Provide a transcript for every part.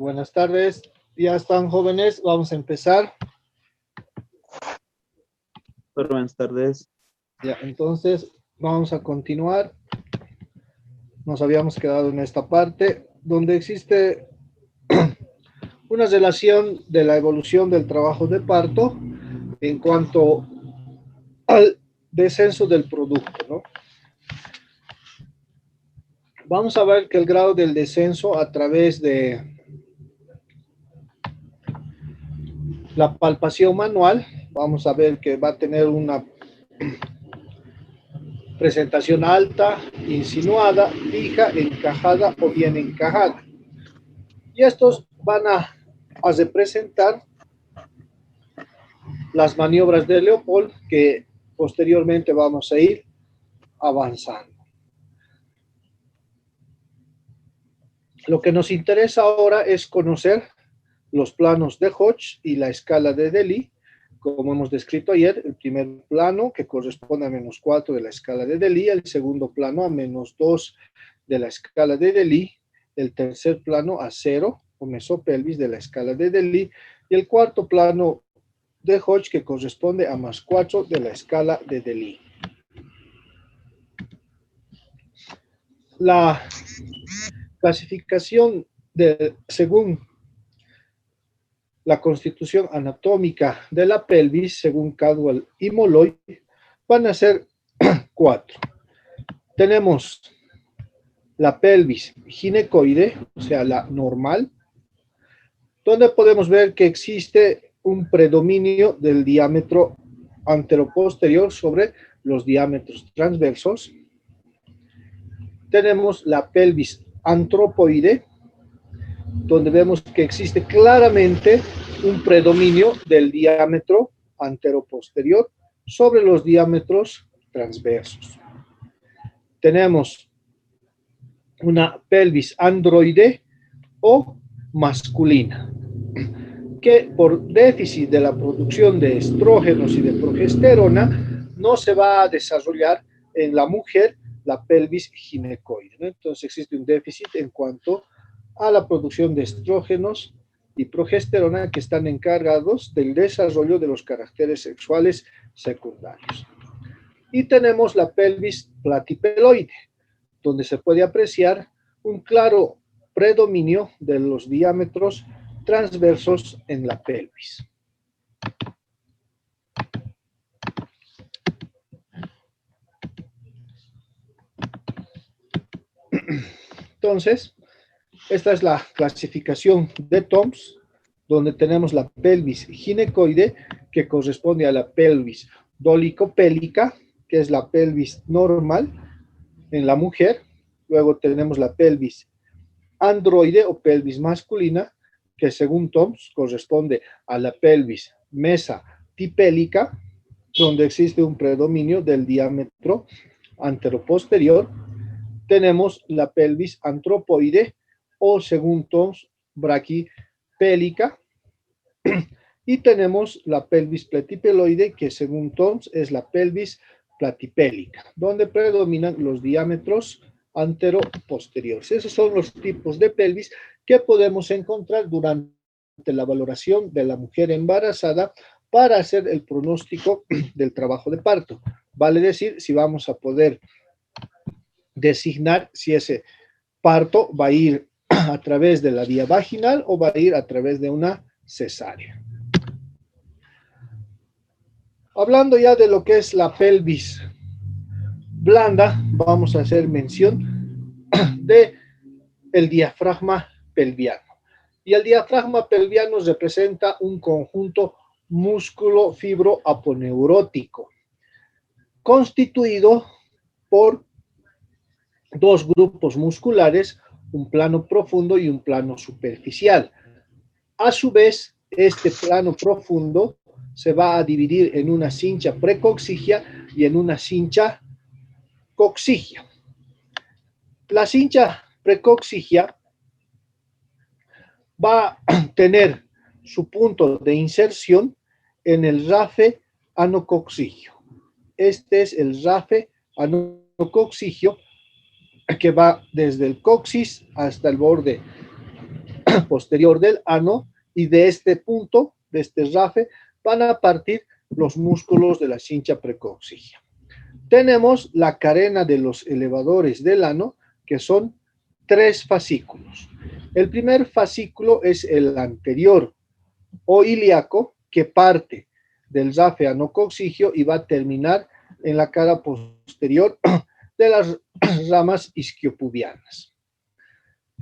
Buenas tardes, ya están jóvenes, vamos a empezar. Buenas tardes. Ya, entonces vamos a continuar. Nos habíamos quedado en esta parte donde existe una relación de la evolución del trabajo de parto en cuanto al descenso del producto, ¿no? Vamos a ver que el grado del descenso a través de la palpación manual, vamos a ver que va a tener una presentación alta, insinuada, fija, encajada o bien encajada. Y estos van a representar las maniobras de Leopold que posteriormente vamos a ir avanzando. Lo que nos interesa ahora es conocer los planos de Hodge y la escala de Delhi, como hemos descrito ayer. El primer plano que corresponde a -4 de la escala de Delhi, el segundo plano a -2 de la escala de Delhi, el tercer plano a 0 o mesopelvis de la escala de Delhi y el cuarto plano de Hodge que corresponde a +4 de la escala de Delhi. La clasificación según la constitución anatómica de la pelvis, según Cadwell y Molloy, van a ser 4. Tenemos la pelvis ginecoide, o sea, la normal, donde podemos ver que existe un predominio del diámetro anteroposterior sobre los diámetros transversos. Tenemos la pelvis antropoide, donde vemos que existe claramente un predominio del diámetro anteroposterior sobre los diámetros transversos. Tenemos una pelvis androide o masculina, que por déficit de la producción de estrógenos y de progesterona no se va a desarrollar en la mujer la pelvis ginecoide, ¿no? Entonces existe un déficit en cuanto a la producción de estrógenos y progesterona que están encargados del desarrollo de los caracteres sexuales secundarios. Y tenemos la pelvis platipeloide, donde se puede apreciar un claro predominio de los diámetros transversos en la pelvis. Entonces, esta es la clasificación de TOMS, donde tenemos la pelvis ginecoide, que corresponde a la pelvis dolicopélica, que es la pelvis normal en la mujer. Luego tenemos la pelvis androide o pelvis masculina, que según TOMS corresponde a la pelvis mesatipélica, donde existe un predominio del diámetro anteroposterior. Tenemos la pelvis antropoide o según TOMS braquipélica, y tenemos la pelvis platipeloide, que según TOMS es la pelvis platipélica, donde predominan los diámetros anteroposteriores. Esos son los tipos de pelvis que podemos encontrar durante la valoración de la mujer embarazada para hacer el pronóstico del trabajo de parto. Vale decir, si vamos a poder designar si ese parto va a ir a través de la vía vaginal o va a ir a través de una cesárea. Hablando ya de lo que es la pelvis blanda, vamos a hacer mención de el diafragma pelviano. Y el diafragma pelviano representa un conjunto músculo-fibro-aponeurótico, constituido por dos grupos musculares, un plano profundo y un plano superficial. A su vez, este plano profundo se va a dividir en una cincha precoxigia y en una cincha coxigia. La cincha precoxigia va a tener su punto de inserción en el rafe anocoxigio. Este es el rafe anocoxigio que va desde el coxis hasta el borde posterior del ano, y de este punto, de este RAFE, van a partir los músculos de la cincha precoxígea. Tenemos la carena de los elevadores del ano, que son 3 fascículos. El primer fascículo es el anterior o ilíaco, que parte del RAFE anocoxigio y va a terminar en la cara posterior de las ramas isquiopubianas.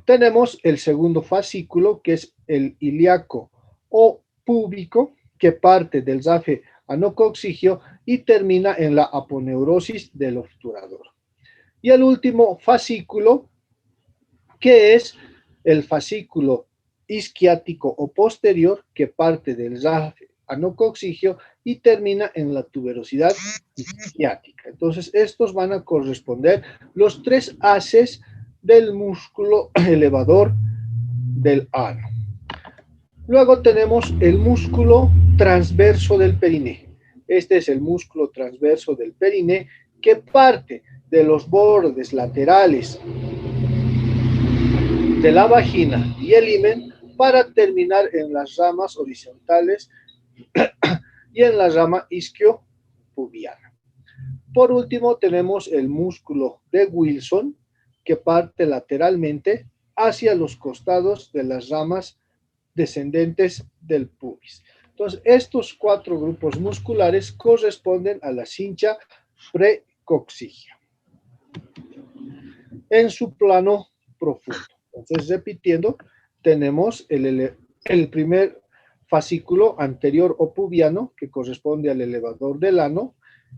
Tenemos el segundo fascículo, que es el ilíaco o púbico, que parte del RAFE anocoxigio y termina en la aponeurosis del obturador. Y el último fascículo, que es el fascículo isquiático o posterior, que parte del RAFE anocoxigio y termina en la tuberosidad isquiática. Entonces, estos van a corresponder los 3 haces del músculo elevador del ano. Luego tenemos el músculo transverso del periné. Este es el músculo transverso del periné, que parte de los bordes laterales de la vagina y el himen para terminar en las ramas horizontales y en la rama isquiopubiana. Por último, tenemos el músculo de Wilson, que parte lateralmente hacia los costados de las ramas descendentes del pubis. Entonces, estos 4 grupos musculares corresponden a la cincha precoxígea en su plano profundo. Entonces, repitiendo, tenemos el primer fascículo anterior o pubiano, que corresponde al elevador del ano,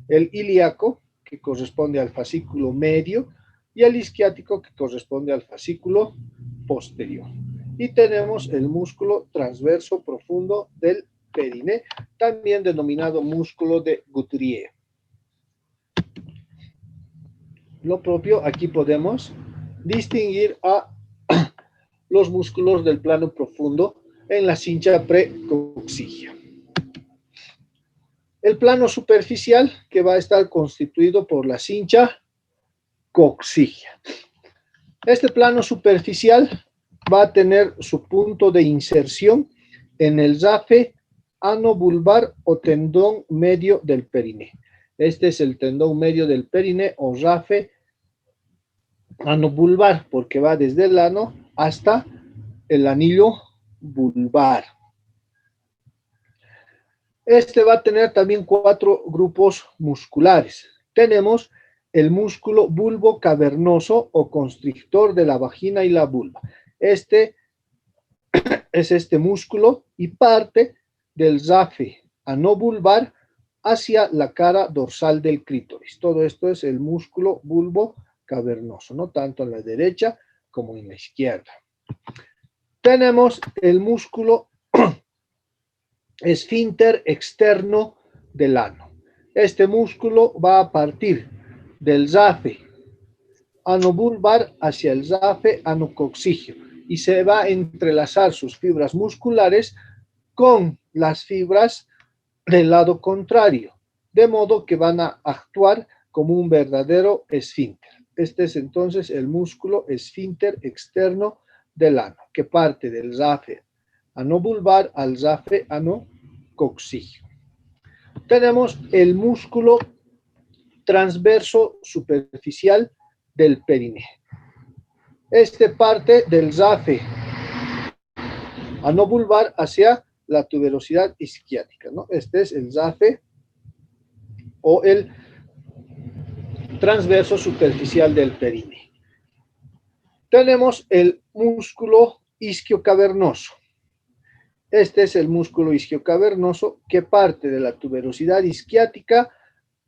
el ilíaco, que corresponde al fascículo medio, y el isquiático, que corresponde al fascículo posterior. Y tenemos el músculo transverso profundo del periné, también denominado músculo de Guthrie. Lo propio, aquí podemos distinguir a los músculos del plano profundo en la cincha precoxígea. El plano superficial, que va a estar constituido por la cincha coxígea. Este plano superficial va a tener su punto de inserción en el RAFE anovulvar o tendón medio del periné. Este es el tendón medio del periné o RAFE anovulvar, porque va desde el ano hasta el anillo vulvar. Este va a tener también 4 grupos musculares. Tenemos el músculo bulbo cavernoso o constrictor de la vagina y la vulva. Este es este músculo y parte del RAFE anovulvar hacia la cara dorsal del clítoris. Todo esto es el músculo bulbo cavernoso, no tanto en la derecha como en la izquierda. Tenemos el músculo esfínter externo del ano. Este músculo va a partir del RAFE anovulvar hacia el RAFE anocoxígeo y se va a entrelazar sus fibras musculares con las fibras del lado contrario, de modo que van a actuar como un verdadero esfínter. Este es entonces el músculo esfínter externo del ano, que parte del RAFE anovulvar al RAFE anocoxígeo. Tenemos el músculo transverso superficial del periné. Este parte del RAFE anovulvar hacia la tuberosidad isquiática, ¿no? Este es el RAFE o el transverso superficial del periné. Tenemos el músculo isquiocavernoso. Este es el músculo isquiocavernoso que parte de la tuberosidad isquiática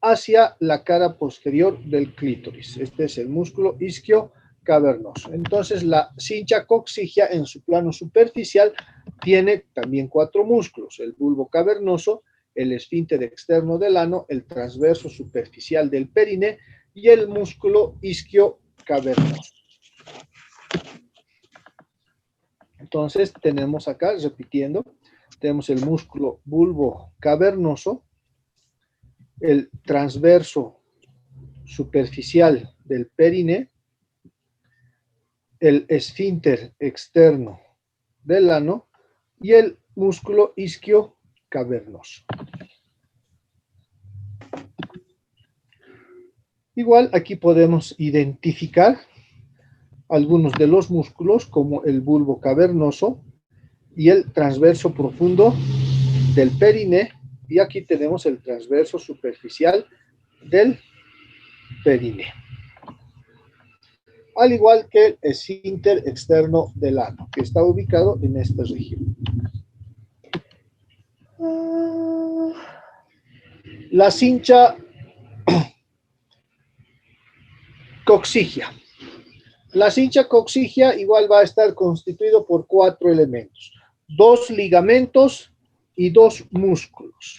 hacia la cara posterior del clítoris. Este es el músculo isquiocavernoso. Entonces, la cincha coxígea en su plano superficial tiene también 4 músculos: el bulbo cavernoso, el esfínter externo del ano, el transverso superficial del periné y el músculo isquiocavernoso. Entonces, tenemos acá, repitiendo, tenemos el músculo bulbo cavernoso, el transverso superficial del periné, el esfínter externo del ano y el músculo isquio cavernoso. Igual aquí podemos identificar algunos de los músculos como el bulbo cavernoso y el transverso profundo del perine, y aquí tenemos el transverso superficial del perine, al igual que el esfínter externo del ano, que está ubicado en esta región. La cincha coxigia. La cincha coxigia igual va a estar constituido por 4 elementos, 2 ligamentos y 2 músculos.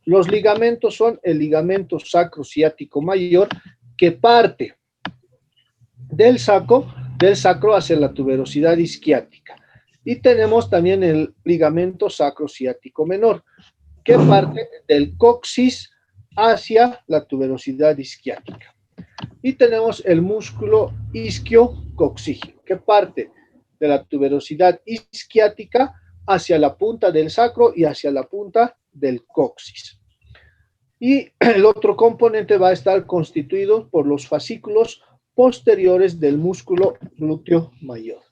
Los ligamentos son el ligamento sacrociático mayor, que parte del sacro hacia la tuberosidad isquiática. Y tenemos también el ligamento sacrociático menor, que parte del coxis hacia la tuberosidad isquiática. Y tenemos el músculo isquio-coxígeo, que parte de la tuberosidad isquiática hacia la punta del sacro y hacia la punta del coxis. Y el otro componente va a estar constituido por los fascículos posteriores del músculo glúteo mayor.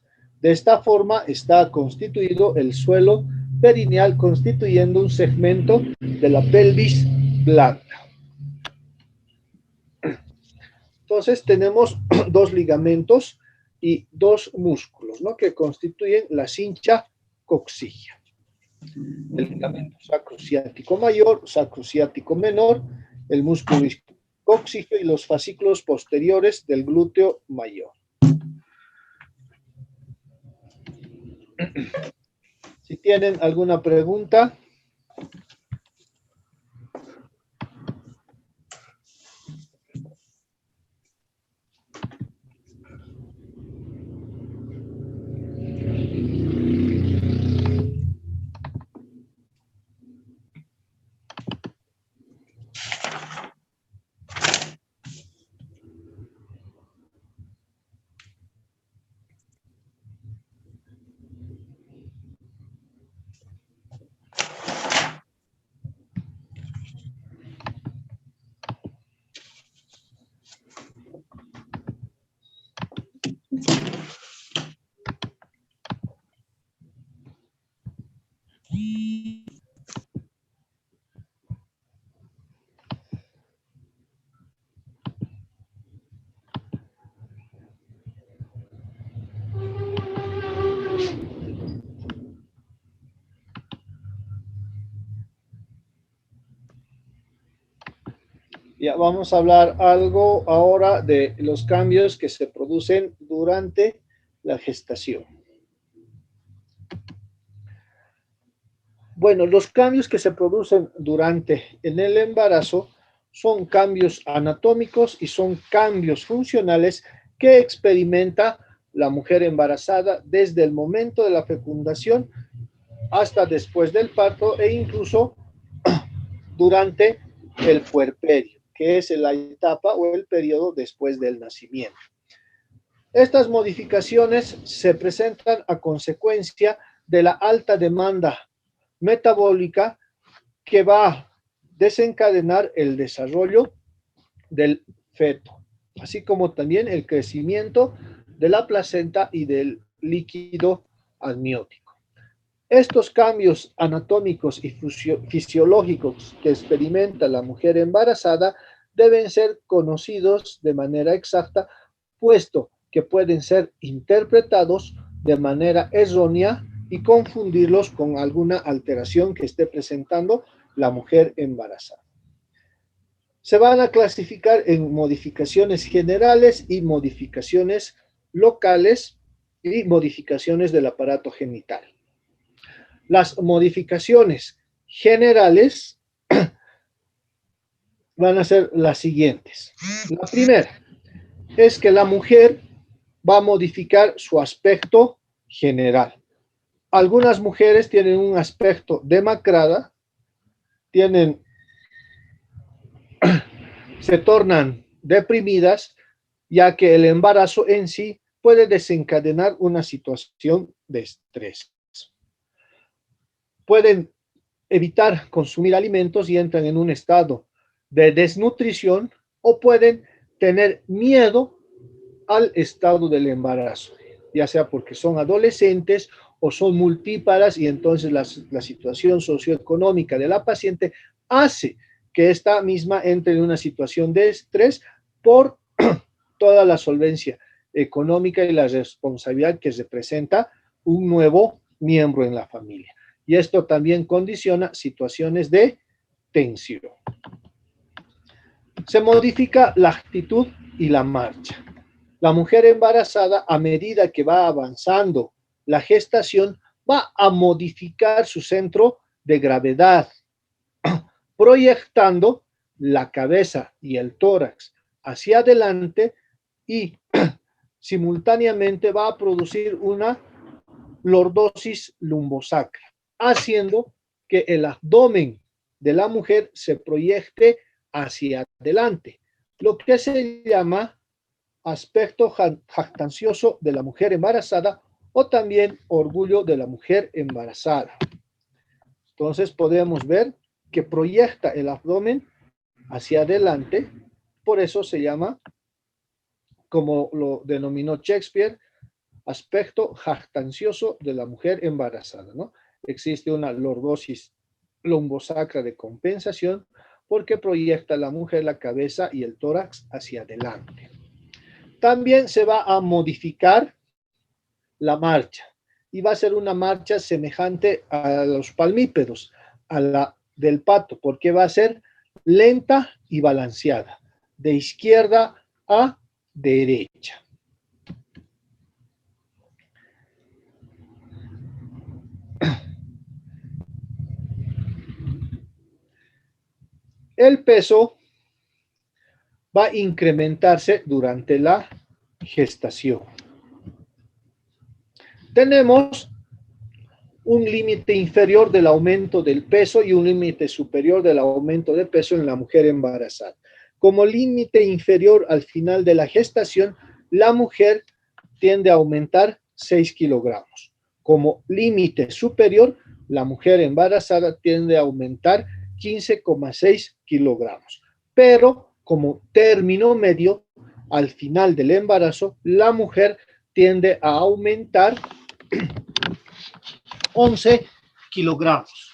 De esta forma está constituido el suelo perineal, constituyendo un segmento de la pelvis blanda. Entonces tenemos 2 ligamentos y 2 músculos, ¿no?, que constituyen la cincha coxigia. El ligamento sacrociático mayor, sacrociático menor, el músculo coxígeo y los fascículos posteriores del glúteo mayor. Si tienen alguna pregunta. Ya vamos a hablar algo ahora de los cambios que se producen durante la gestación. Bueno, los cambios que se producen en el embarazo son cambios anatómicos y son cambios funcionales que experimenta la mujer embarazada desde el momento de la fecundación hasta después del parto e incluso durante el puerperio, que es la etapa o el periodo después del nacimiento. Estas modificaciones se presentan a consecuencia de la alta demanda metabólica que va a desencadenar el desarrollo del feto, así como también el crecimiento de la placenta y del líquido amniótico. Estos cambios anatómicos y fisiológicos que experimenta la mujer embarazada deben ser conocidos de manera exacta, puesto que pueden ser interpretados de manera errónea y confundirlos con alguna alteración que esté presentando la mujer embarazada. Se van a clasificar en modificaciones generales y modificaciones locales y modificaciones del aparato genital. Las modificaciones generales van a ser las siguientes. La primera es que la mujer va a modificar su aspecto general. Algunas mujeres tienen un aspecto demacrada, se tornan deprimidas, ya que el embarazo en sí puede desencadenar una situación de estrés. pueden evitar consumir alimentos y entran en un estado de desnutrición o pueden tener miedo al estado del embarazo, ya sea porque son adolescentes o son multíparas y entonces la situación socioeconómica de la paciente hace que esta misma entre en una situación de estrés por toda la solvencia económica y la responsabilidad que representa un nuevo miembro en la familia. Y esto también condiciona situaciones de tensión. Se modifica la actitud y la marcha. La mujer embarazada, a medida que va avanzando la gestación, va a modificar su centro de gravedad, proyectando la cabeza y el tórax hacia adelante y simultáneamente va a producir una lordosis lumbosacra, haciendo que el abdomen de la mujer se proyecte hacia adelante, lo que se llama aspecto jactancioso de la mujer embarazada o también orgullo de la mujer embarazada. Entonces podemos ver que proyecta el abdomen hacia adelante, por eso se llama, como lo denominó Shakespeare, aspecto jactancioso de la mujer embarazada, ¿no? Existe una lordosis lumbosacra de compensación porque proyecta la mujer la cabeza y el tórax hacia adelante. También se va a modificar la marcha y va a ser una marcha semejante a los palmípedos, a la del pato, porque va a ser lenta y balanceada, de izquierda a derecha. El peso va a incrementarse durante la gestación. Tenemos un límite inferior del aumento del peso y un límite superior del aumento de peso en la mujer embarazada. Como límite inferior al final de la gestación, la mujer tiende a aumentar 6 kilogramos. Como límite superior, la mujer embarazada tiende a aumentar 15,6 kilogramos. Pero como término medio, al final del embarazo, la mujer tiende a aumentar 11 kilogramos.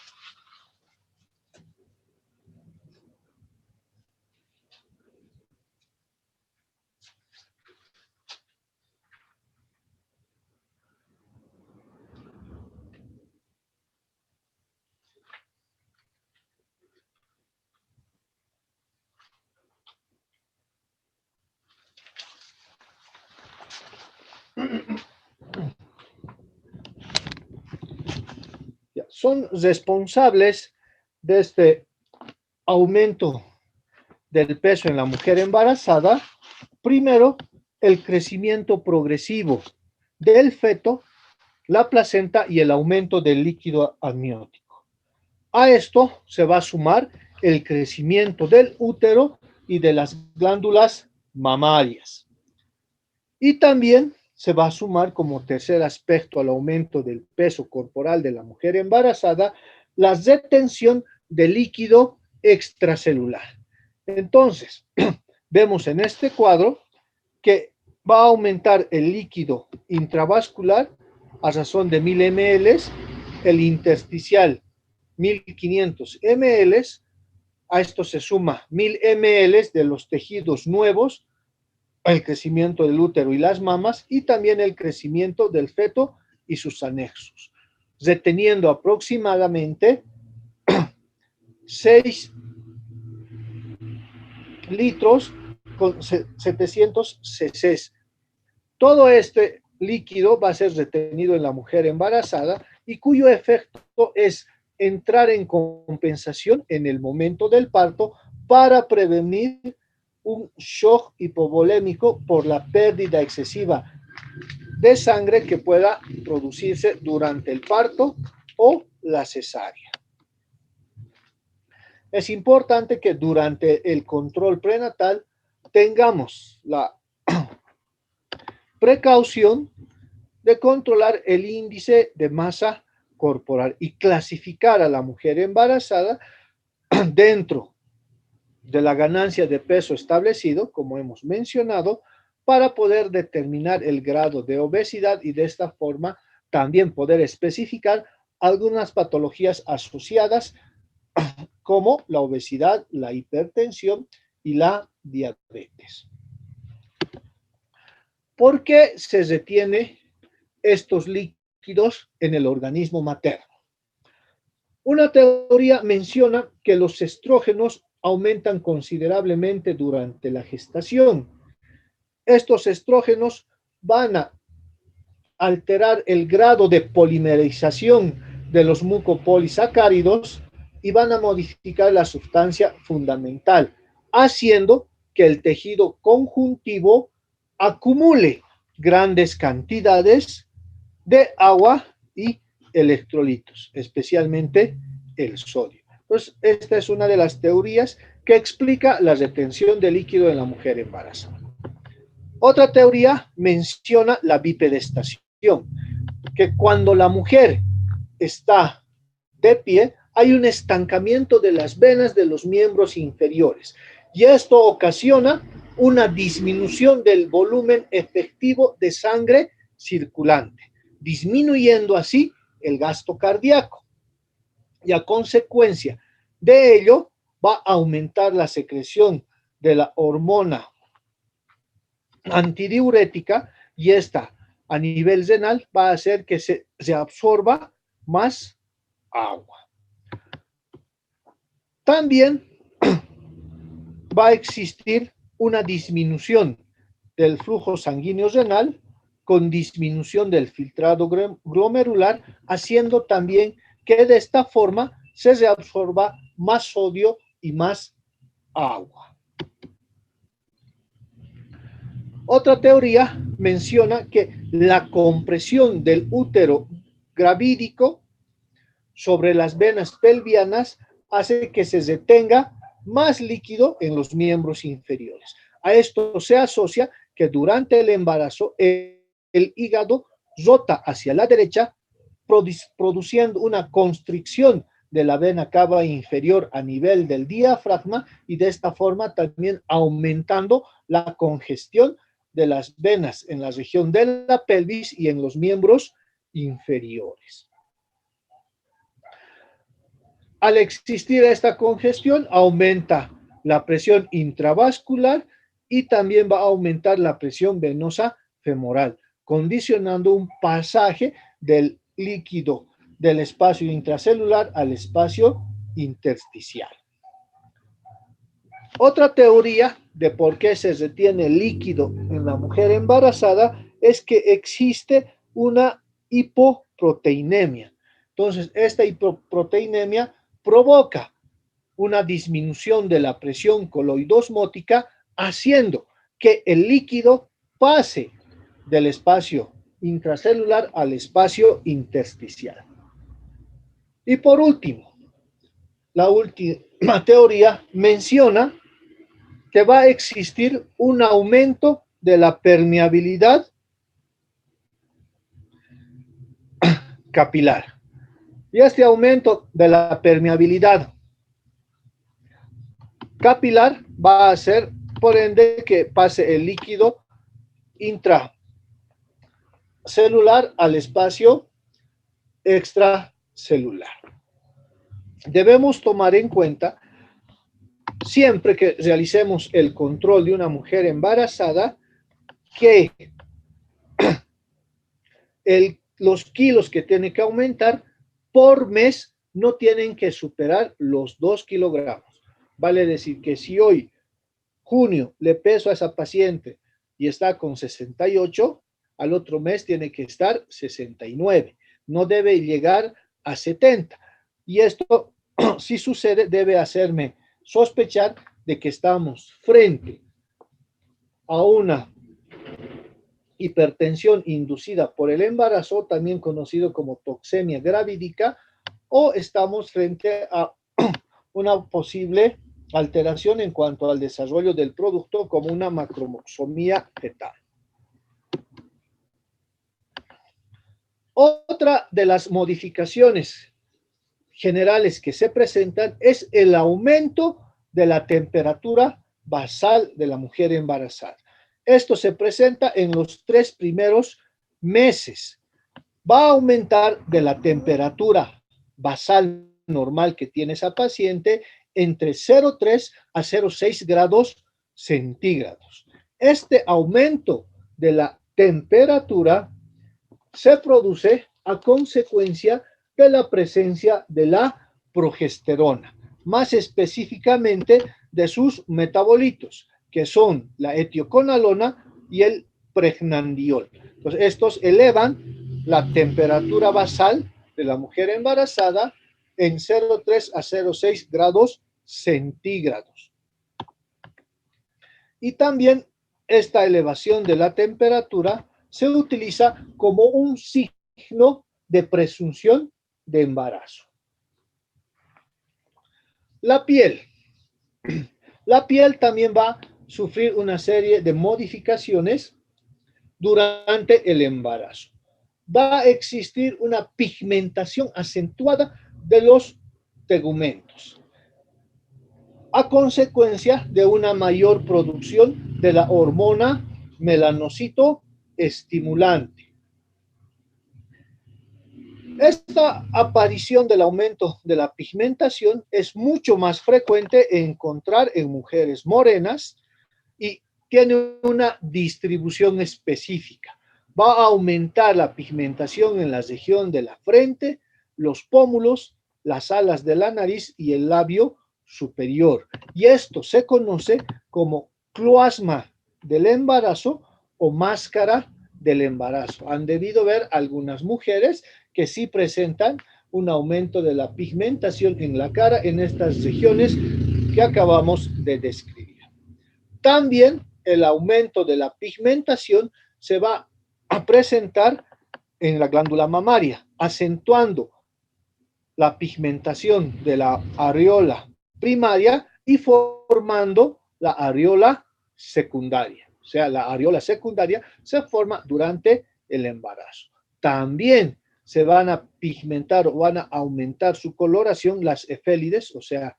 Son responsables de este aumento del peso en la mujer embarazada, primero, el crecimiento progresivo del feto, la placenta y el aumento del líquido amniótico. A esto se va a sumar el crecimiento del útero y de las glándulas mamarias. Y también se va a sumar como tercer aspecto al aumento del peso corporal de la mujer embarazada, la retención de líquido extracelular. Entonces, vemos en este cuadro que va a aumentar el líquido intravascular a razón de 1000 ml, el intersticial 1500 ml, a esto se suma 1000 ml de los tejidos nuevos, el crecimiento del útero y las mamas, y también el crecimiento del feto y sus anexos, reteniendo aproximadamente 6 litros con 700 cc. Todo este líquido va a ser retenido en la mujer embarazada y cuyo efecto es entrar en compensación en el momento del parto para prevenir un shock hipovolémico por la pérdida excesiva de sangre que pueda producirse durante el parto o la cesárea. Es importante que durante el control prenatal tengamos la precaución de controlar el índice de masa corporal y clasificar a la mujer embarazada dentro de la ganancia de peso establecido, como hemos mencionado, para poder determinar el grado de obesidad y de esta forma también poder especificar algunas patologías asociadas como la obesidad, la hipertensión y la diabetes. ¿Por qué se retiene estos líquidos en el organismo materno? Una teoría menciona que los estrógenos aumentan considerablemente durante la gestación. Estos estrógenos van a alterar el grado de polimerización de los mucopolisacáridos y van a modificar la sustancia fundamental, haciendo que el tejido conjuntivo acumule grandes cantidades de agua y electrolitos, especialmente el sodio. Entonces, esta es una de las teorías que explica la retención de líquido en la mujer embarazada. Otra teoría menciona la bipedestación, que cuando la mujer está de pie, hay un estancamiento de las venas de los miembros inferiores y esto ocasiona una disminución del volumen efectivo de sangre circulante, disminuyendo así el gasto cardíaco. Y a consecuencia de ello va a aumentar la secreción de la hormona antidiurética y esta a nivel renal va a hacer que se absorba más agua. También va a existir una disminución del flujo sanguíneo renal con disminución del filtrado glomerular, haciendo también que de esta forma se reabsorba más sodio y más agua. Otra teoría menciona que la compresión del útero gravídico sobre las venas pelvianas hace que se retenga más líquido en los miembros inferiores. A esto se asocia que durante el embarazo el hígado rota hacia la derecha, produciendo una constricción de la vena cava inferior a nivel del diafragma y de esta forma también aumentando la congestión de las venas en la región de la pelvis y en los miembros inferiores. Al existir esta congestión, aumenta la presión intravascular y también va a aumentar la presión venosa femoral, condicionando un pasaje del líquido del espacio intracelular al espacio intersticial. Otra teoría de por qué se retiene líquido en la mujer embarazada es que existe una hipoproteinemia. Entonces, esta hipoproteinemia provoca una disminución de la presión coloidosmótica, haciendo que el líquido pase del espacio intracelular al espacio intersticial. Y por último, la última teoría menciona que va a existir un aumento de la permeabilidad capilar. Y este aumento de la permeabilidad capilar va a hacer, por ende, que pase el líquido intracelular al espacio extracelular. Debemos tomar en cuenta, siempre que realicemos el control de una mujer embarazada, que los kilos que tiene que aumentar por mes no tienen que superar los 2 kilogramos. Vale decir que si hoy, junio, le peso a esa paciente y está con 68, al otro mes tiene que estar 69. No debe llegar a 70. Y esto, si sucede, debe hacerme sospechar de que estamos frente a una hipertensión inducida por el embarazo, también conocido como toxemia gravídica, o estamos frente a una posible alteración en cuanto al desarrollo del producto como una macromosomía fetal. Otra de las modificaciones generales que se presentan es el aumento de la temperatura basal de la mujer embarazada. Esto se presenta en los 3 primeros meses. Va a aumentar de la temperatura basal normal que tiene esa paciente entre 0,3 a 0,6 grados centígrados. Este aumento de la temperatura se produce a consecuencia de la presencia de la progesterona, más específicamente de sus metabolitos, que son la etioconalona y el pregnandiol. Entonces, estos elevan la temperatura basal de la mujer embarazada en 0,3 a 0,6 grados centígrados. Y también esta elevación de la temperatura se utiliza como un signo de presunción de embarazo. La piel. La piel también va a sufrir una serie de modificaciones durante el embarazo. Va a existir una pigmentación acentuada de los tegumentos, a consecuencia de una mayor producción de la hormona melanocito estimulante. Esta aparición del aumento de la pigmentación es mucho más frecuente encontrar en mujeres morenas y tiene una distribución específica. Va a aumentar la pigmentación en la región de la frente, los pómulos, las alas de la nariz y el labio superior. Y esto se conoce como cloasma del embarazo o máscara del embarazo. Han debido ver algunas mujeres que sí presentan un aumento de la pigmentación en la cara en estas regiones que acabamos de describir. También el aumento de la pigmentación se va a presentar en la glándula mamaria, acentuando la pigmentación de la areola primaria y formando la areola secundaria. O sea, la areola secundaria se forma durante el embarazo. También se van a pigmentar o van a aumentar su coloración las efélides, o sea,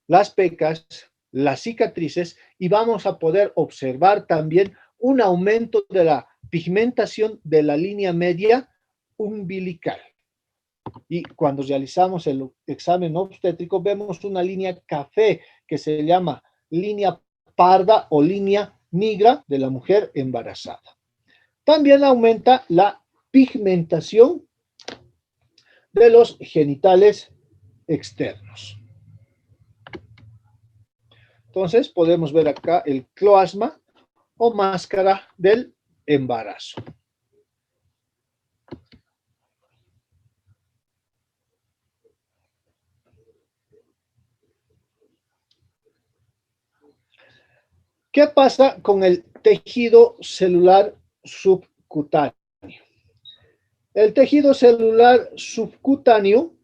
las pecas, las cicatrices, y vamos a poder observar también un aumento de la pigmentación de la línea media umbilical. Y cuando realizamos el examen obstétrico vemos una línea café que se llama línea parda o línea negra de la mujer embarazada. También aumenta la pigmentación de los genitales externos. Entonces podemos ver acá el cloasma o máscara del embarazo. ¿Qué pasa con el tejido celular subcutáneo? El tejido celular subcutáneo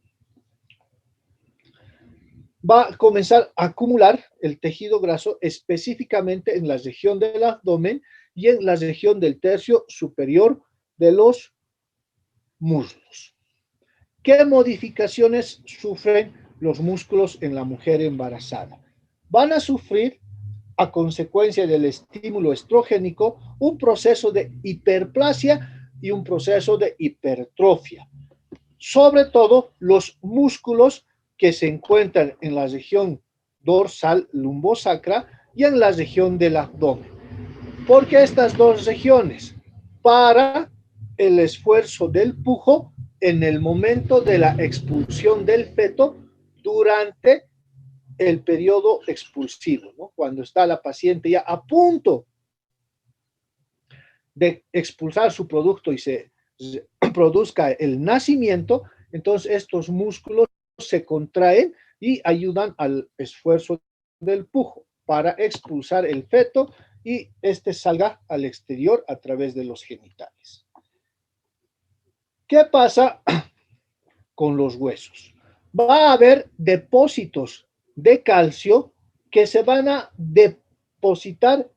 va a comenzar a acumular el tejido graso específicamente en la región del abdomen y en la región del tercio superior de los muslos. ¿Qué modificaciones sufren los músculos en la mujer embarazada? Van a sufrir, a consecuencia del estímulo estrogénico, un proceso de hiperplasia y un proceso de hipertrofia. Sobre todo los músculos que se encuentran en la región dorsal lumbosacra y en la región del abdomen. ¿Por qué estas dos regiones? Para el esfuerzo del pujo en el momento de la expulsión del feto durante el periodo expulsivo, ¿no? Cuando está la paciente ya a punto de expulsar su producto y se produzca el nacimiento, entonces estos músculos se contraen y ayudan al esfuerzo del pujo para expulsar el feto y este salga al exterior a través de los genitales. ¿Qué pasa con los huesos? Va a haber depósitos de calcio que se van a depositar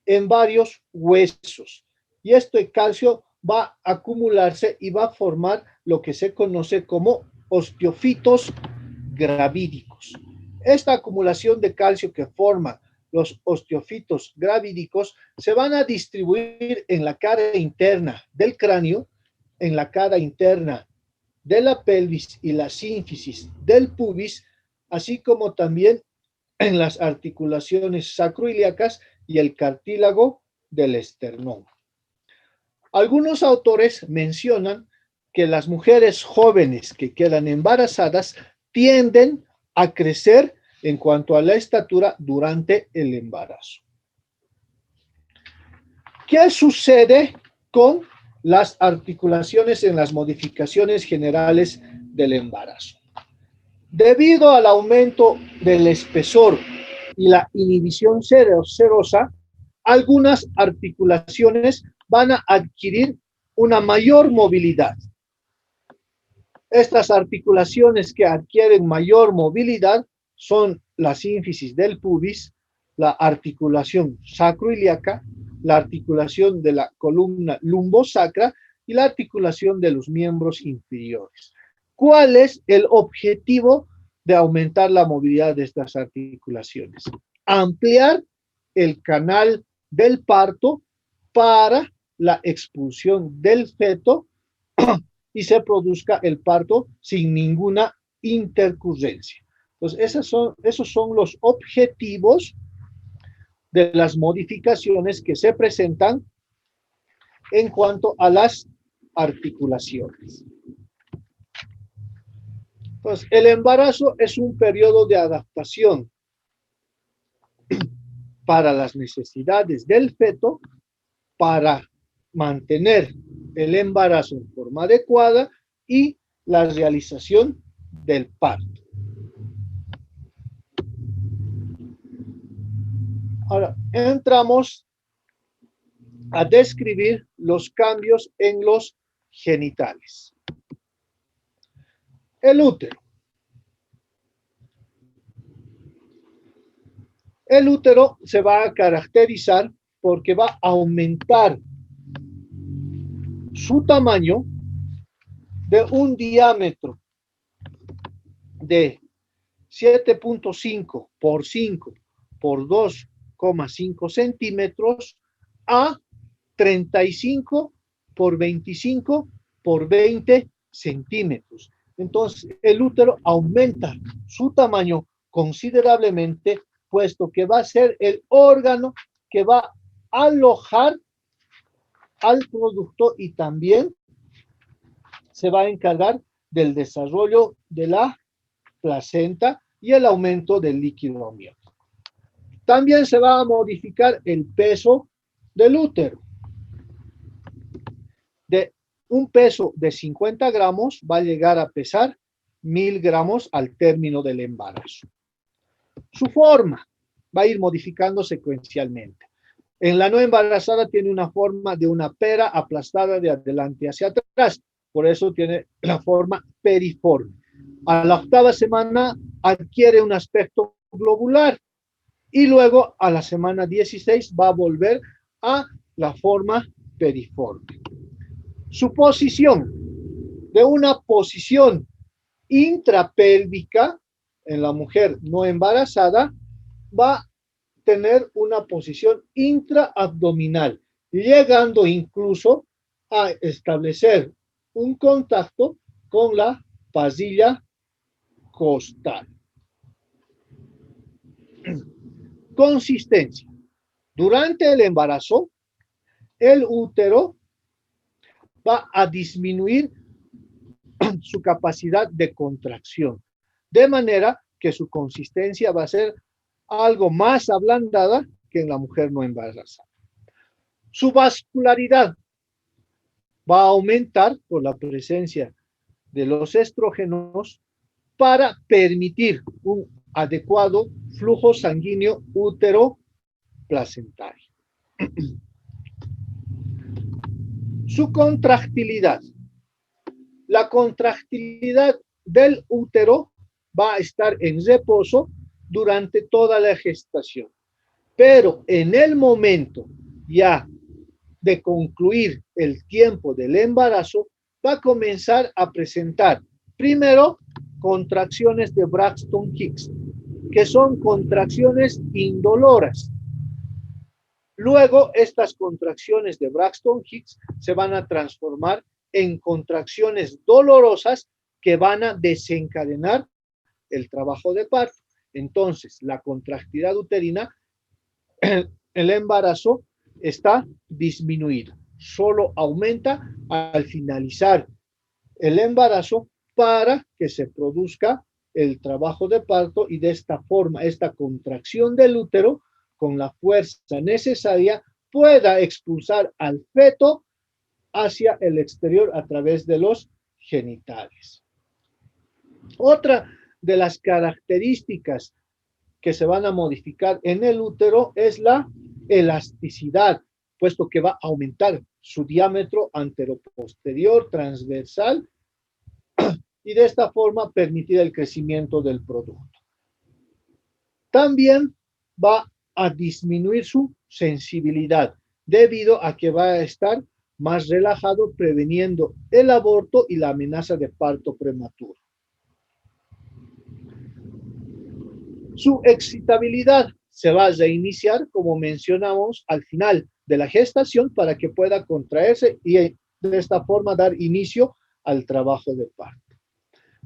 en varios huesos y este calcio va a acumularse y va a formar lo que se conoce como osteofitos gravídicos. Esta acumulación de calcio que forma los osteofitos gravídicos se van a distribuir en la cara interna del cráneo, en la cara interna de la pelvis y la sínfisis del pubis, así como también en las articulaciones sacroiliacas y el cartílago del esternón. Algunos autores mencionan que las mujeres jóvenes que quedan embarazadas tienden a crecer en cuanto a la estatura durante el embarazo. ¿Qué sucede con las articulaciones en las modificaciones generales del embarazo? Debido al aumento del espesor y la inhibición serosa, algunas articulaciones van a adquirir una mayor movilidad. Estas articulaciones que adquieren mayor movilidad son la sínfisis del pubis, la articulación sacroiliaca, la articulación de la columna lumbosacra y la articulación de los miembros inferiores. ¿Cuál es el objetivo de aumentar la movilidad de estas articulaciones? Ampliar el canal del parto para la expulsión del feto y se produzca el parto sin ninguna intercurrencia. Entonces, esos son los objetivos de las modificaciones que se presentan en cuanto a las articulaciones. Entonces, el embarazo es un periodo de adaptación para las necesidades del feto, para mantener el embarazo en forma adecuada y la realización del parto. Ahora, entramos a describir los cambios en los genitales. El útero. El útero se va a caracterizar porque va a aumentar su tamaño de un diámetro de 7.5 por 5 por 2,5 centímetros a 35 por 25 por 20 centímetros. Entonces, el útero aumenta su tamaño considerablemente, puesto que va a ser el órgano que va a alojar al producto y también se va a encargar del desarrollo de la placenta y el aumento del líquido amniótico. También se va a modificar el peso del útero. De un peso de 50 gramos va a llegar a pesar 1000 gramos al término del embarazo. Su forma va a ir modificando secuencialmente. En la no embarazada tiene una forma de una pera aplastada de adelante hacia atrás, por eso tiene la forma periforme. A la 8ª semana adquiere un aspecto globular y luego a la semana 16 va a volver a la forma periforme. Su posición, de una posición intrapélvica en la mujer no embarazada, va a tener una posición intraabdominal, llegando incluso a establecer un contacto con la pasilla costal. Consistencia. Durante el embarazo, el útero va a disminuir su capacidad de contracción, de manera que su consistencia va a ser algo más ablandada que en la mujer no embarazada. Su vascularidad va a aumentar por la presencia de los estrógenos para permitir un adecuado flujo sanguíneo útero-placentario. Su contractilidad. La contractilidad del útero va a estar en reposo durante toda la gestación. Pero en el momento ya de concluir el tiempo del embarazo, va a comenzar a presentar primero contracciones de Braxton Hicks, que son contracciones indoloras. Luego, estas contracciones de Braxton Hicks se van a transformar en contracciones dolorosas que van a desencadenar el trabajo de parto. Entonces, la contractilidad uterina, el embarazo está disminuido, solo aumenta al finalizar el embarazo para que se produzca el trabajo de parto y de esta forma, esta contracción del útero con la fuerza necesaria pueda expulsar al feto hacia el exterior a través de los genitales. Otra de las características que se van a modificar en el útero es la elasticidad, puesto que va a aumentar su diámetro anteroposterior, transversal, y de esta forma permitir el crecimiento del producto. También va a disminuir su sensibilidad, debido a que va a estar más relajado, preveniendo el aborto y la amenaza de parto prematuro. Su excitabilidad se va a reiniciar, como mencionamos, al final de la gestación para que pueda contraerse y de esta forma dar inicio al trabajo de parto.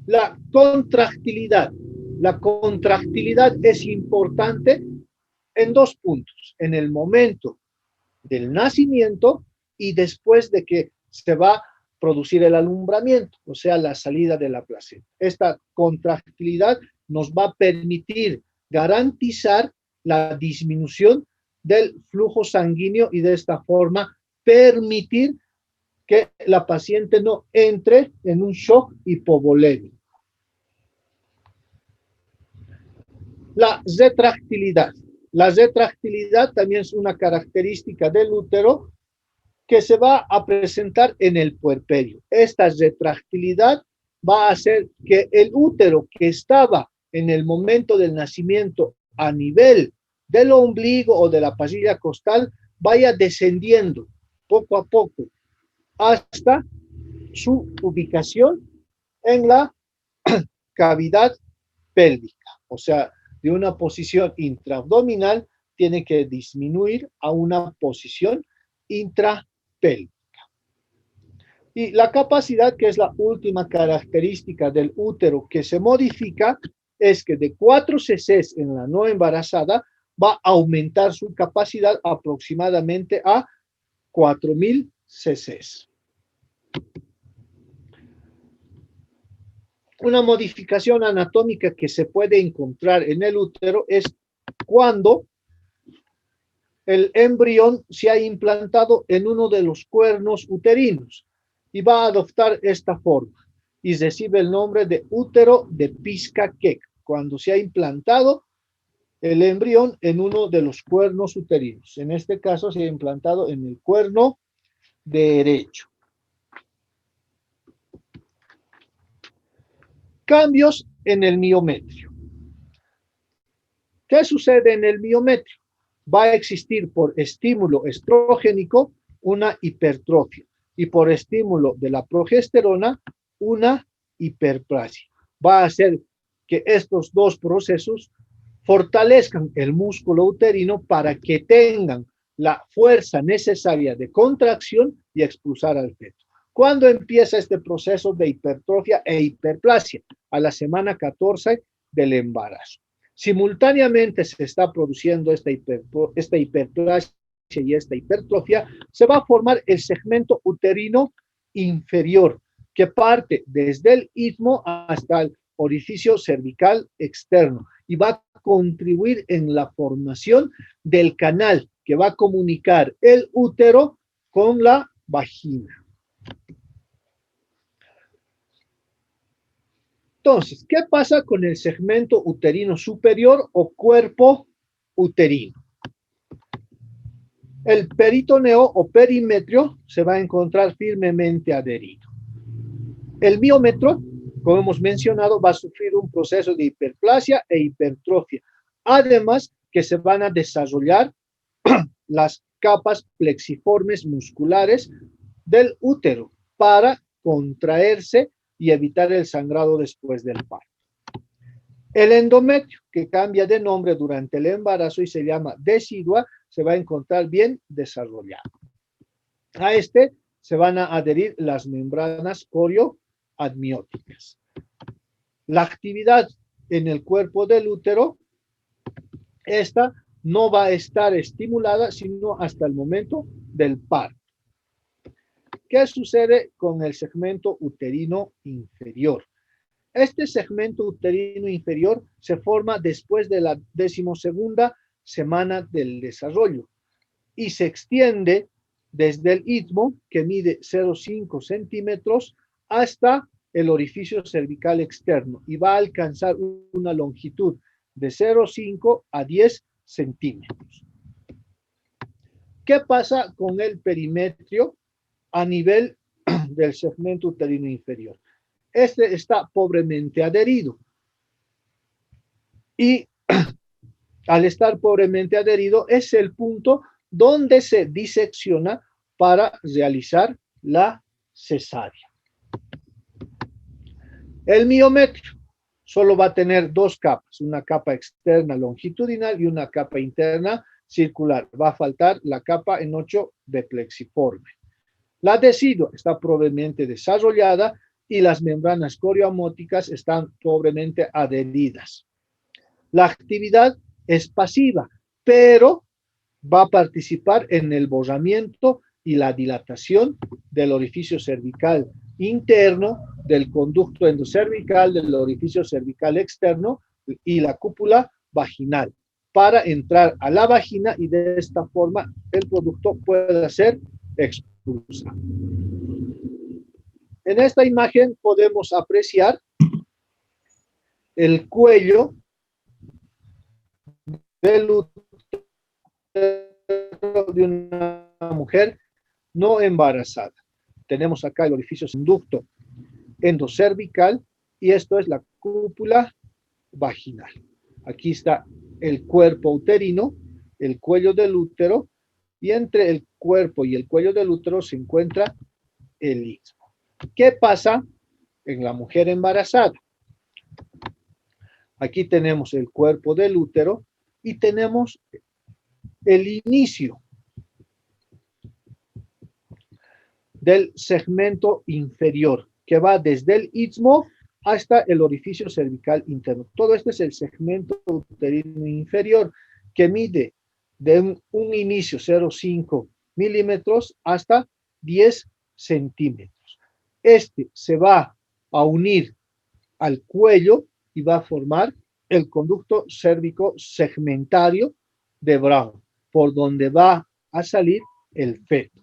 La contractilidad. La contractilidad es importante en dos puntos: en el momento del nacimiento y después de que se va a producir el alumbramiento, o sea, la salida de la placenta. Esta contractilidad nos va a permitir garantizar la disminución del flujo sanguíneo y de esta forma permitir que la paciente no entre en un shock hipovolémico. La retractilidad. La retractilidad también es una característica del útero que se va a presentar en el puerperio. Esta retractilidad va a hacer que el útero que estaba en el momento del nacimiento a nivel del ombligo o de la pasilla costal vaya descendiendo poco a poco hasta su ubicación en la cavidad pélvica. O sea, de una posición intraabdominal tiene que disminuir a una posición intrapélvica. Y la capacidad, que es la última característica del útero que se modifica, es que de 4 cc's en la no embarazada va a aumentar su capacidad aproximadamente a 4000 cc's. Una modificación anatómica que se puede encontrar en el útero es cuando el embrión se ha implantado en uno de los cuernos uterinos y va a adoptar esta forma y recibe el nombre de útero de Piscaquec, cuando se ha implantado el embrión en uno de los cuernos uterinos. En este caso se ha implantado en el cuerno derecho. Cambios en el miometrio. ¿Qué sucede en el miometrio? Va a existir por estímulo estrogénico una hipertrofia y por estímulo de la progesterona una hiperplasia. Va a hacer que estos dos procesos fortalezcan el músculo uterino para que tengan la fuerza necesaria de contracción y expulsar al feto. ¿Cuándo empieza este proceso de hipertrofia e hiperplasia? A la semana 14 del embarazo. Simultáneamente se está produciendo esta hiperplasia y esta hipertrofia, se va a formar el segmento uterino inferior, que parte desde el istmo hasta el orificio cervical externo y va a contribuir en la formación del canal que va a comunicar el útero con la vagina. Entonces, ¿qué pasa con el segmento uterino superior o cuerpo uterino? El peritoneo o perimetrio se va a encontrar firmemente adherido. El miómetro, como hemos mencionado, va a sufrir un proceso de hiperplasia e hipertrofia. Además, que se van a desarrollar las capas plexiformes musculares del útero para contraerse y evitar el sangrado después del parto. El endometrio, que cambia de nombre durante el embarazo y se llama decidua, se va a encontrar bien desarrollado. A este se van a adherir las membranas corioamnióticas. La actividad en el cuerpo del útero, esta no va a estar estimulada sino hasta el momento del parto. ¿Qué sucede con el segmento uterino inferior? Este segmento uterino inferior se forma después de la 12ª semana del desarrollo y se extiende desde el istmo, que mide 0,5 centímetros, hasta el orificio cervical externo y va a alcanzar una longitud de 0,5 a 10 centímetros. ¿Qué pasa con el perimetrio a nivel del segmento uterino inferior? Este está pobremente adherido y al estar pobremente adherido es el punto donde se disecciona para realizar la cesárea. El miometrio solo va a tener dos capas, una capa externa longitudinal y una capa interna circular. Va a faltar la capa en 8 de plexiforme. La decidua está pobremente desarrollada y las membranas corioamnióticas están pobremente adheridas. La actividad es pasiva, pero va a participar en el borramiento y la dilatación del orificio cervical interno, del conducto endocervical, del orificio cervical externo y la cúpula vaginal, para entrar a la vagina y de esta forma el producto pueda ser expulsado. En esta imagen podemos apreciar el cuello del útero de una mujer no embarazada. Tenemos acá el orificio conducto endocervical y esto es la cúpula vaginal. Aquí está el cuerpo uterino, el cuello del útero y entre el cuerpo y el cuello del útero se encuentra el istmo. ¿Qué pasa en la mujer embarazada? Aquí tenemos el cuerpo del útero y tenemos el inicio del segmento inferior, que va desde el istmo hasta el orificio cervical interno. Todo esto es el segmento uterino inferior, que mide de un inicio 0,5 milímetros hasta 10 centímetros. Este se va a unir al cuello y va a formar el conducto cérvico segmentario de Brown, por donde va a salir el feto.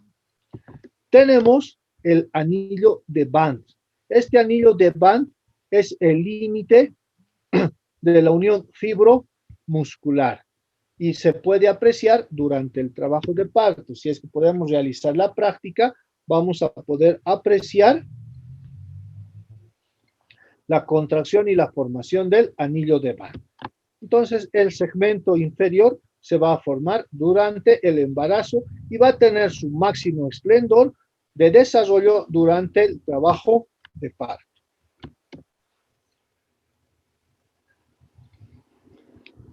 Tenemos el anillo de Band. Este anillo de Band es el límite de la unión fibromuscular y se puede apreciar durante el trabajo de parto. Si es que podemos realizar la práctica, vamos a poder apreciar la contracción y la formación del anillo de Band. Entonces, el segmento inferior se va a formar durante el embarazo y va a tener su máximo esplendor de desarrollo durante el trabajo de parto.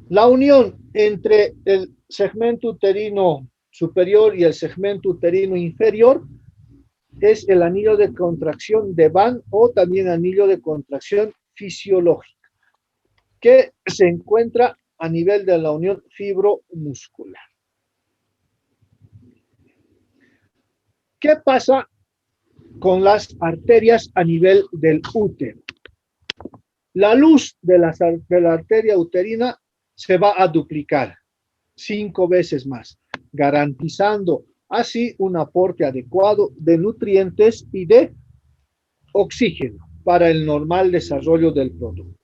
La unión entre el segmento uterino superior y el segmento uterino inferior es el anillo de contracción de Band o también anillo de contracción fisiológica, que se encuentra a nivel de la unión fibromuscular. ¿Qué pasa con las arterias a nivel del útero? La luz de la arteria uterina se va a duplicar 5 veces más, garantizando así un aporte adecuado de nutrientes y de oxígeno para el normal desarrollo del producto.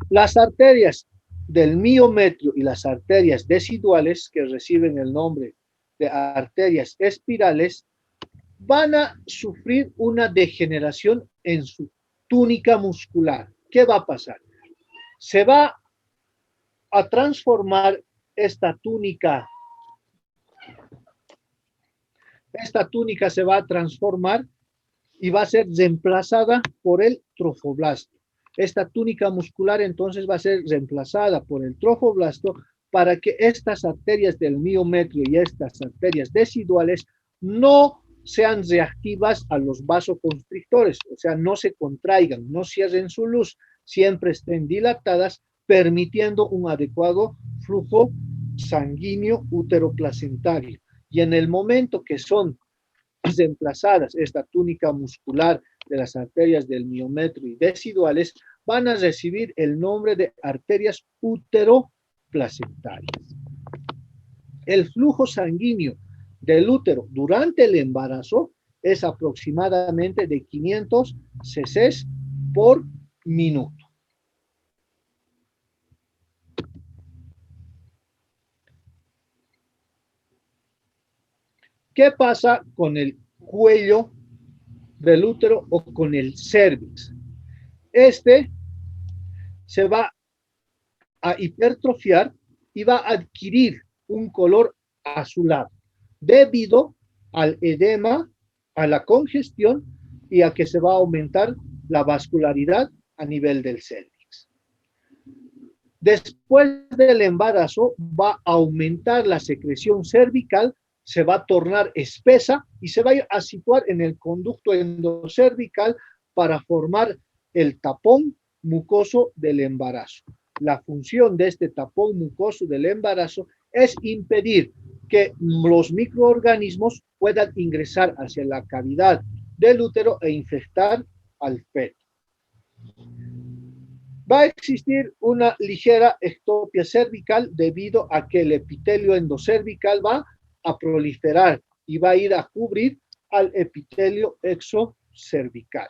Las arterias del miometrio y las arterias deciduales, que reciben el nombre de arterias espirales, van a sufrir una degeneración en su túnica muscular. ¿Qué va a pasar? Se va a transformar esta túnica esta túnica se va a transformar y va a ser reemplazada por el trofoblasto. Esta túnica muscular entonces va a ser reemplazada por el trofoblasto para que estas arterias del miometrio y estas arterias deciduales no sean reactivas a los vasoconstrictores, o sea, no se contraigan, no cierren su luz, siempre estén dilatadas, permitiendo un adecuado flujo sanguíneo uteroplacentario. Y en el momento que son reemplazadas esta túnica muscular de las arterias del miometrio y deciduales, van a recibir el nombre de arterias uteroplacentarias. El flujo sanguíneo del útero durante el embarazo es aproximadamente de 500 cc por minuto. ¿Qué pasa con el cuello del útero o con el cérvix? Este se va a hipertrofiar y va a adquirir un color azulado debido al edema, a la congestión y a que se va a aumentar la vascularidad a nivel del cérvix. Después del embarazo va a aumentar la secreción cervical, se va a tornar espesa y se va a situar en el conducto endocervical para formar el tapón mucoso del embarazo. La función de este tapón mucoso del embarazo es impedir que los microorganismos puedan ingresar hacia la cavidad del útero e infectar al feto. Va a existir una ligera ectopia cervical debido a que el epitelio endocervical va a proliferar y va a ir a cubrir al epitelio exocervical.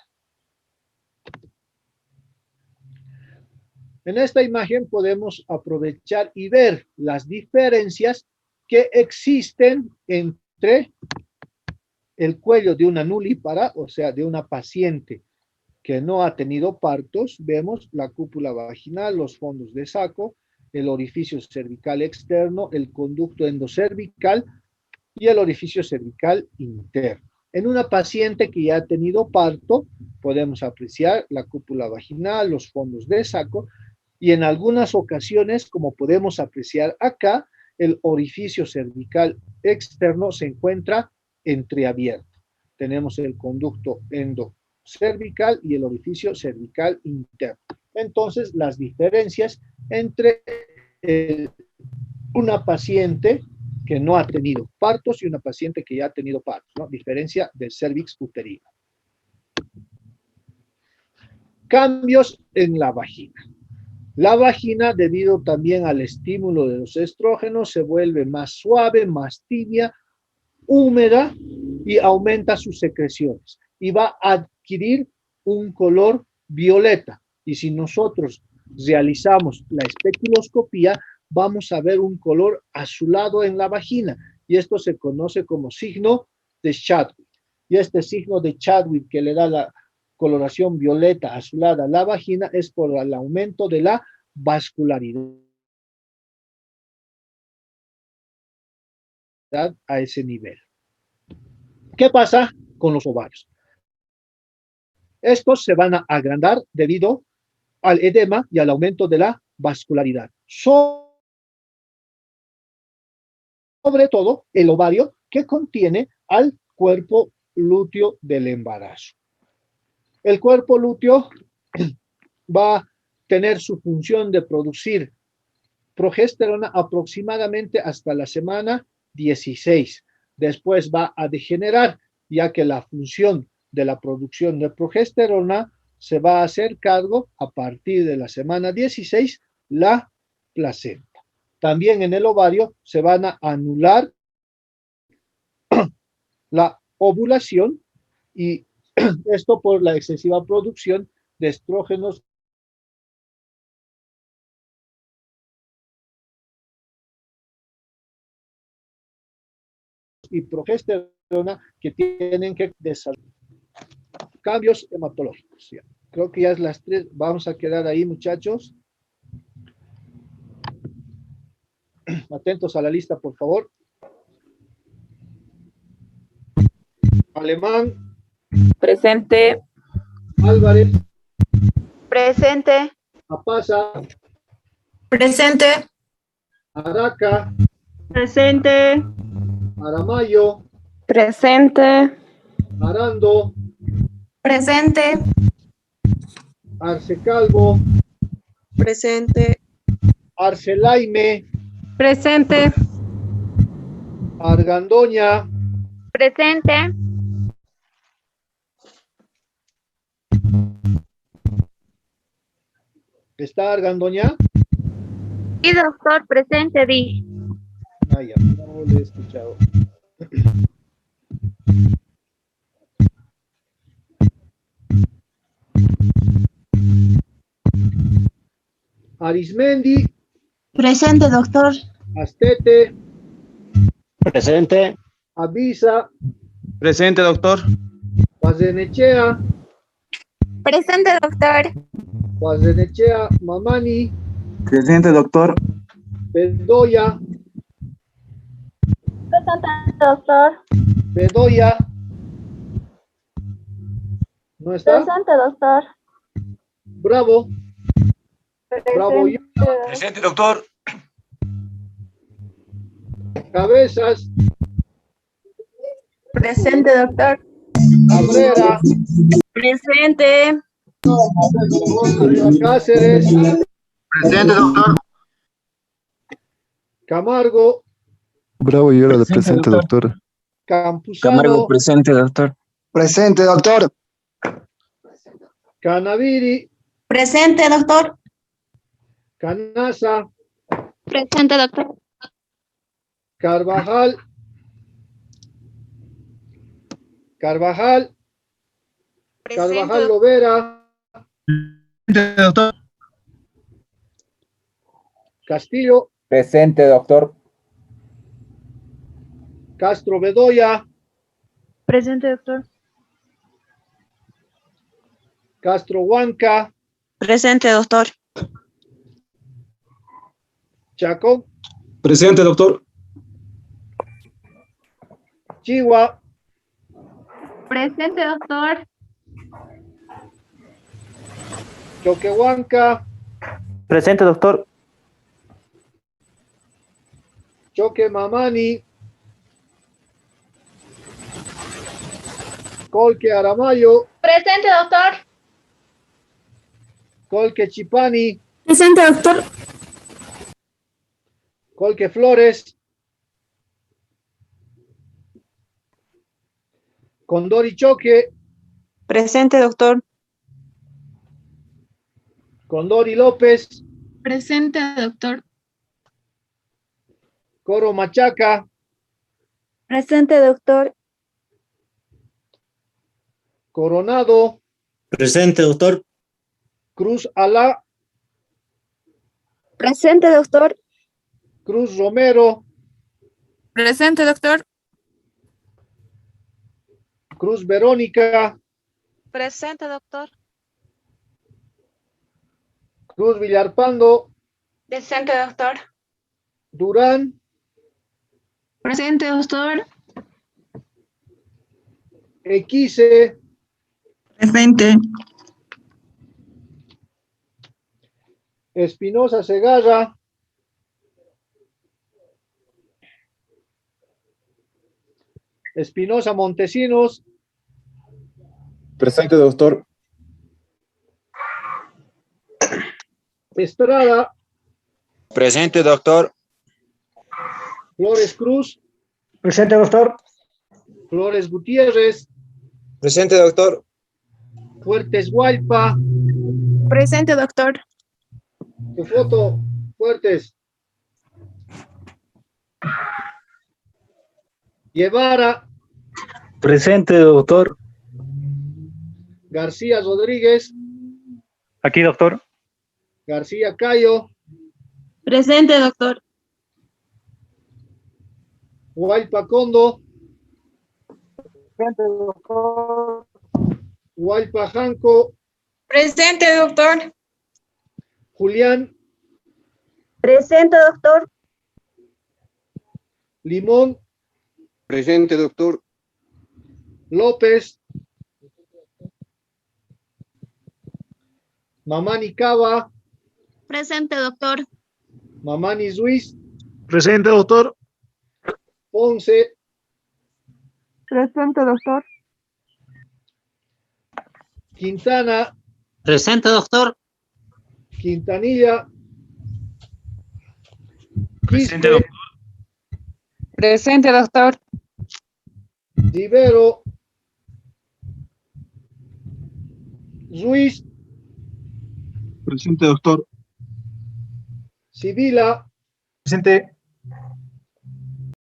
En esta imagen podemos aprovechar y ver las diferencias que existen entre el cuello de una nulípara, o sea, de una paciente que no ha tenido partos. Vemos la cúpula vaginal, los fondos de saco, el orificio cervical externo, el conducto endocervical y el orificio cervical interno. En una paciente que ya ha tenido parto, podemos apreciar la cúpula vaginal, los fondos de saco, y en algunas ocasiones, como podemos apreciar acá, el orificio cervical externo se encuentra entreabierto. Tenemos el conducto endocervical y el orificio cervical interno. Entonces, las diferencias entre una paciente que no ha tenido partos y una paciente que ya ha tenido partos, ¿no? Diferencia del cervix uterino. Cambios en la vagina. La vagina, debido también al estímulo de los estrógenos, se vuelve más suave, más tibia, húmeda y aumenta sus secreciones y va a adquirir un color violeta. Y si nosotros realizamos la especuloscopía, vamos a ver un color azulado en la vagina y esto se conoce como signo de Chadwick. Y este signo de Chadwick que le da la coloración violeta azulada a la vagina es por el aumento de la vascularidad a ese nivel. ¿Qué pasa con los ovarios? Estos se van a agrandar debido al edema y al aumento de la vascularidad. Sobre todo el ovario que contiene al cuerpo lúteo del embarazo. El cuerpo lúteo va a tener su función de producir progesterona aproximadamente hasta la semana 16. Después va a degenerar, ya que la función de la producción de progesterona se va a hacer cargo a partir de la semana 16, la placenta. También en el ovario se van a anular la ovulación y esto por la excesiva producción de estrógenos y progesterona que tienen que desarrollar. Cambios hematológicos. ¿Ya? Creo que ya es las 3. Vamos a quedar ahí, muchachos. Atentos a la lista, por favor. Alemán, Presente. Álvarez, Presente. Apaza, Presente. Araca, Presente. Aramayo, Presente. Arando, Presente. Arce Calvo, Presente. Arcelaime, Presente. Argandoña, Presente. ¿está Argandoña? Sí, doctor, presente, di. Ah, ya, no le he escuchado. Arismendi, Presente, doctor. Astete, Presente. Avisa, Presente, doctor. Guazenechea, Presente, doctor. Guazenechea, Mamani, Presente, doctor. Bedoya, Presente, doctor. Bedoya. ¿No está? doctor. Bravo. Bravo, Presente, doctor. Cabezas, Presente, doctor. Cabrera, Presente. Cáceres, Presente, doctor. Camargo, Bravo y hora de Presente, presente, doctor. Campuzano, presente, doctor. Presente, doctor. Canaviri, Presente, doctor. Canasa, Presente, doctor. Carvajal, Carvajal, Carvajal Lovera, Presente, doctor. Castillo, Presente, doctor. Castro Bedoya, Presente, doctor. Castro Huanca, Presente, doctor. Chacón, Presente, doctor. Chihuahua, Presente, doctor. Choquehuanca, Presente, doctor. Choque Mamani, Colque Aramayo, Presente, doctor. Colque Chipani, Presente, doctor. Colque Flores, Condori Choque, Presente, doctor. Condori López, Presente, doctor. Coro Machaca, Presente, doctor. Coronado, Presente, doctor. Cruz Alá, Presente, doctor. Cruz Romero, Presente, doctor. Cruz Verónica, Presente, doctor. Cruz Villarpando, Presente, doctor. Durán, Presente, doctor. Equice, Presente. Espinosa Segarra, Espinosa Montesinos, Presente, doctor. Estrada, Presente, doctor. Flores Cruz, Presente, doctor. Flores Gutiérrez, Presente, doctor. Fuertes Hualpa, Presente, doctor. tu foto, Fuertes. Guevara, Presente, doctor. García Rodríguez, Aquí, doctor. García Cayo, Presente, doctor. Hualpa Condo, Hualpa Janco, Presente, doctor. Julián, Presente, doctor. Limón, Presente, doctor. López, Mamani Cava, Presente, doctor. Mamani Ruiz, Presente, doctor. Ponce, Presente, doctor. Quintana, Presente, doctor. Quintanilla, Presente, Quispe, doctor. Presente, doctor. Rivero, Ruiz, Presente, doctor. Sibila, Presente.